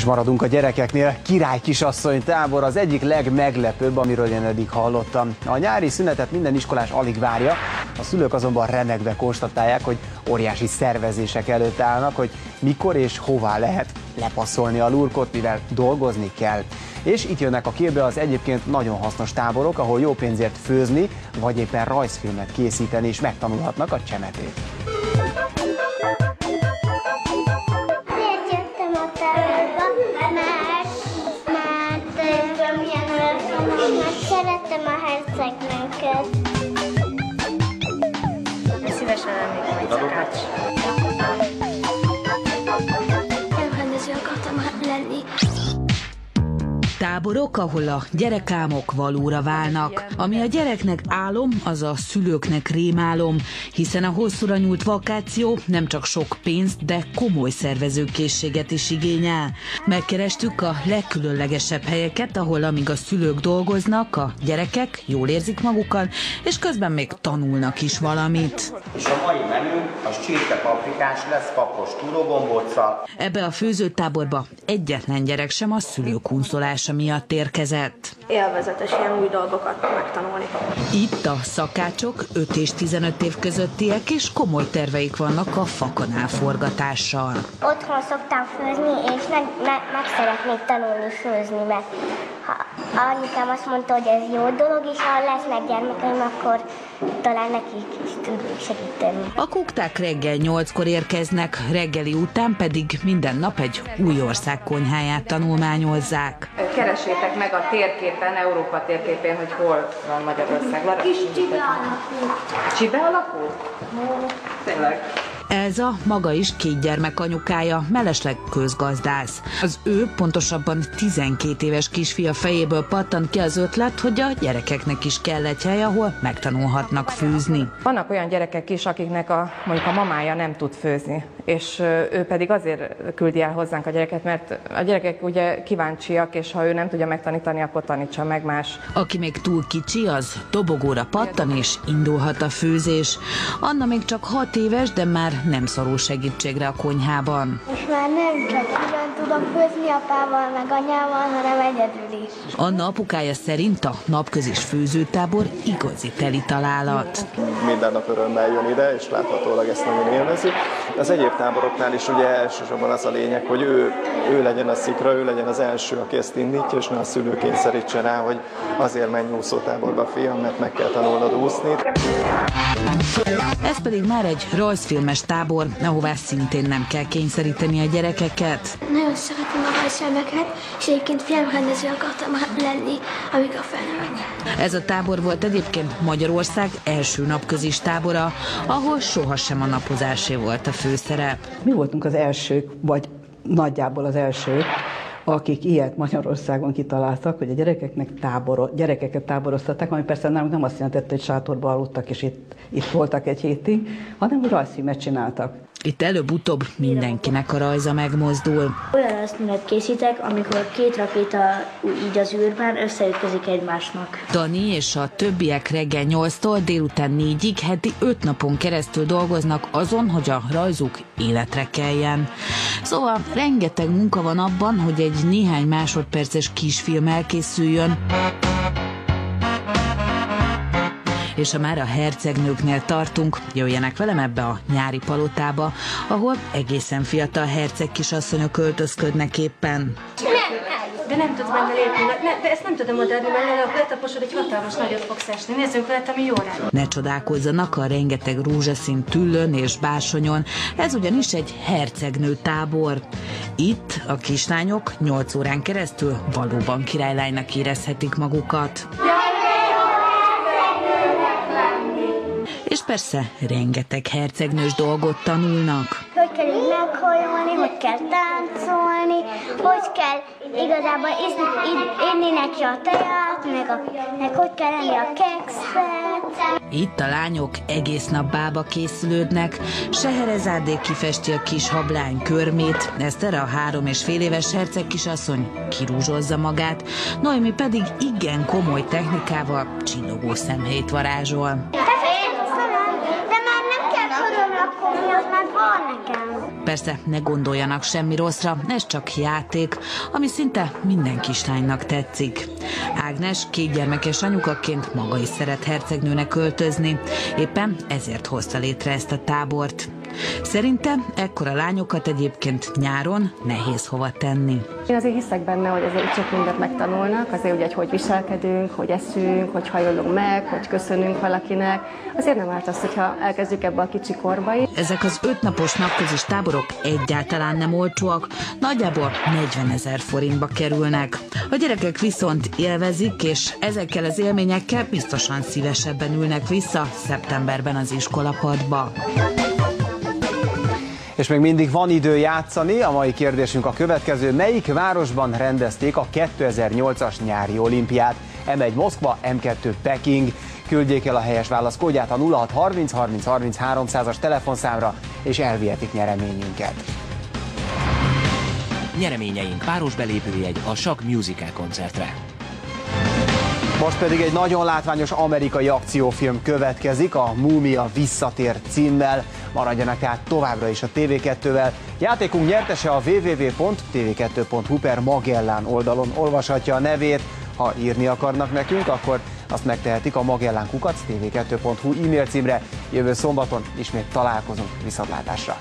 És maradunk a gyerekeknél. Király kisasszony tábor az egyik legmeglepőbb, amiről én eddig hallottam. A nyári szünetet minden iskolás alig várja, a szülők azonban remegve konstatálják, hogy óriási szervezések előtt állnak, hogy mikor és hová lehet lepasszolni a lurkot, mivel dolgozni kell. És itt jönnek a képbe az egyébként nagyon hasznos táborok, ahol jó pénzért főzni, vagy éppen rajzfilmet készíteni is megtanulhatnak a csemetét. Szeretem a hercegnőket. Szívesen lennék majd szakács. Elrendező akartam lenni. Táborok, ahol a gyerekálmok valóra válnak. Ami a gyereknek álom, az a szülőknek rémálom, hiszen a hosszúra nyúlt vakáció nem csak sok pénzt, de komoly szervezőkészséget is igényel. Megkerestük a legkülönlegesebb helyeket, ahol amíg a szülők dolgoznak, a gyerekek jól érzik magukat, és közben még tanulnak is valamit. És a mai menü az csirkepaprikás lesz kapos túrógombóccal. Ebbe a főzőtáborba egyetlen gyerek sem a szülők unszolása miatt érkezett. Élvezetes ilyen új dolgokat megtanulni. Itt a szakácsok 5 és 15 év közöttiek, és komoly terveik vannak a fakanálforgatással. Otthon szoktam főzni, és meg szeretnék tanulni főzni, mert ha anyukám azt mondta, hogy ez jó dolog, és ha lesznek gyermekeim, akkor talán nekik is tudnék segíteni. A kukták reggel 8-kor érkeznek, reggeli után pedig minden nap egy új ország konyháját tanulmányozzák. Keresétek meg a térképen, Európa térképén, hogy hol van Magyarország. Kis csibe alakú. Csibe alakú? Tényleg. Elza maga is 2 gyermek anyukája, mellesleg közgazdász. Az ő, pontosabban 12 éves kisfia fejéből pattant ki az ötlet, hogy a gyerekeknek is kell egy hely, ahol megtanulhatnak főzni. Vannak olyan gyerekek is, akiknek mondjuk a mamája nem tud főzni, és ő pedig azért küldi el hozzánk a gyereket, mert a gyerekek ugye kíváncsiak, és ha ő nem tudja megtanítani, akkor tanítsa meg más. Aki még túl kicsi, az dobogóra pattan, és indulhat a főzés. Anna még csak 6 éves, de már nem szorul segítségre a konyhában. Most már nem csak külön tudom főzni apával, meg anyával, hanem egyedül is. Anna apukája szerint a napközis főzőtábor igazi teli találat. Minden nap örömmel jön ide, és láthatólag ezt nagyon élvezi. Az egyéb táboroknál is ugye elsősorban az a lényeg, hogy ő legyen a szikra, ő legyen az első, aki ezt indítja, és ne a szülő kényszerítse rá, hogy azért menj úszótáborba, fiam, mert meg kell tanulnod úszni. Ez pedig már egy rajzfilmes tábor, ahová szintén nem kell kényszeríteni a gyerekeket. Nagyon szeretem a rajzfilmeket, és egyébként filmrendező akartam lenni, amikor felnőtt. Ez a tábor volt egyébként Magyarország első napközis tábora, ahol sohasem a napozásé volt a főszerep. Mi voltunk az elsők, vagy nagyjából az elsők, akik ilyet Magyarországon kitaláltak, hogy a gyerekeket táboroztatták, ami persze nem azt jelentette, hogy sátorba aludtak, és itt voltak egy hétig, hanem hogy rajzfilmet csináltak. Itt előbb-utóbb mindenkinek a rajza megmozdul. Olyan rajzfilmet készítek, amikor 2 rakéta így az űrben összeütközik egymásnak. Dani és a többiek reggel 8-tól délután 4-ig heti 5 napon keresztül dolgoznak azon, hogy a rajzuk életre keljen. Szóval rengeteg munka van abban, hogy egy néhány másodperces kisfilm elkészüljön. És ha már a hercegnőknél tartunk, jöjjenek velem ebbe a nyári palotába, ahol egészen fiatal herceg kisasszonyok költözködnek éppen. De nem tudsz benne lépni, de ezt nem tudom odaadni, mert letaposod, egy hatalmas nagyot fogsz esni. Nézzünk fel, ami jó rá. Ne csodálkozzanak a rengeteg rózsaszín tüllön és bársonyon, ez ugyanis egy hercegnő tábor. Itt a kislányok 8 órán keresztül valóban királylánynak érezhetik magukat. És persze rengeteg hercegnős dolgot tanulnak. Hogy kell így meghajolni, hogy kell táncolni, hogy kell igazából inni neki a teját, meg hogy kell enni a kekszet. Itt a lányok egész nap bába készülődnek, Scheherazádé kifesti a kis hablány körmét, Eszter a 3,5 éves herceg kisasszony kirúzsolzza magát, Noémi pedig igen komoly technikával csillogó szemhéjt varázsol. De már nem kell körülrakni, az már van Nekem. Persze ne gondoljanak semmi rosszra, ez csak játék, ami szinte minden kislánynak tetszik. Ágnes kétgyermekes anyukaként maga is szeret hercegnőnek költözni, éppen ezért hozta létre ezt a tábort. Szerinte ekkora lányokat egyébként nyáron nehéz hova tenni. Én azért hiszek benne, hogy azért csak mindent megtanulnak, azért ugye, hogy viselkedünk, hogy eszünk, hogy hajolunk meg, hogy köszönünk valakinek. Azért nem árt az, hogyha elkezdjük ebbe a kicsi korba is. Ezek az 5 napos napközis táborok egyáltalán nem olcsóak, nagyjából 40 000 forintba kerülnek. A gyerekek viszont élvezik, és ezekkel az élményekkel biztosan szívesebben ülnek vissza szeptemberben az iskolapadba. És még mindig van idő játszani, a mai kérdésünk a következő. Melyik városban rendezték a 2008-as nyári olimpiát? M1 Moszkva, M2 Peking. Küldjék el a helyes válasz kódját a 0630 30 30 300-as telefonszámra, és elvihetik nyereményünket. Nyereményeink városbelépőjegy a Sakk Musical koncertre. Most pedig egy nagyon látványos amerikai akciófilm következik, a Múmia visszatér címmel. Maradjanak tehát továbbra is a TV2-vel. Játékunk nyertese a www.tv2.hu/Magellán oldalon olvashatja a nevét. Ha írni akarnak nekünk, akkor azt megtehetik a magellán@tv2.hu e-mail címre. Jövő szombaton ismét találkozunk, viszontlátásra!